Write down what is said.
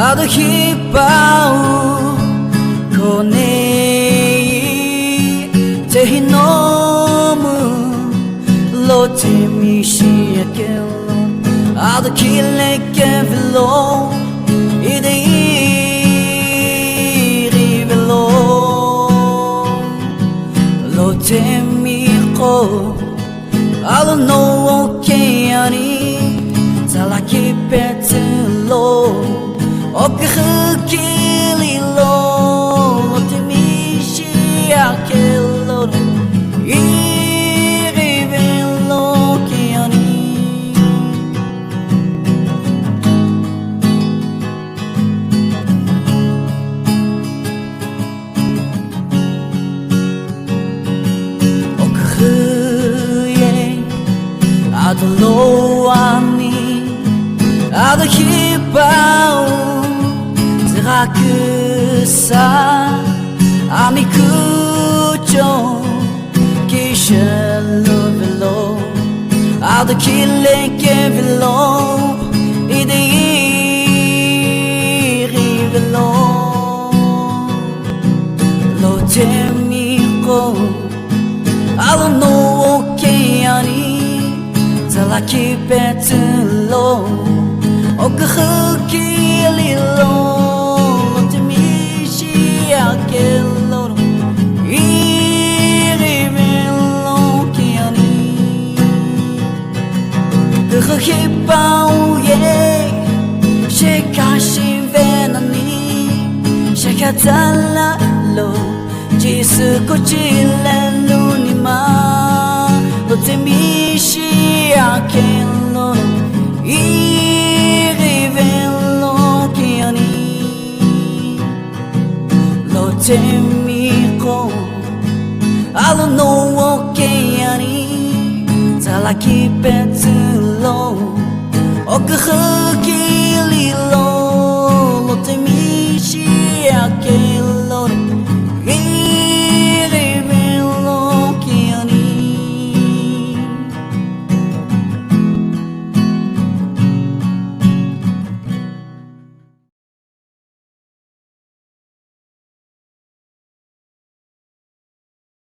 아도 희바우 코네이 제히 너무 로테미시야켈로 아도 길레게 빌로 이데이리 빌로 로테미코 아도 노오케아니 살라키 베틀로 오크흐킬리로 로테미시야켈로 이리빌로 케아니 오크흐예 아돌로아니 아도 히바우 Raksa ami kucho kishelo velo ado kille ke velo idei velo lo temiko alo no okeani zalaki petlo okakililo Aquello irivelo kiani Khipau ye shekashi venani shekatala lo jisuko chilelu nima lotemishi aquello irivelo kiani Temiko alo no okeani Salaki petlo okhe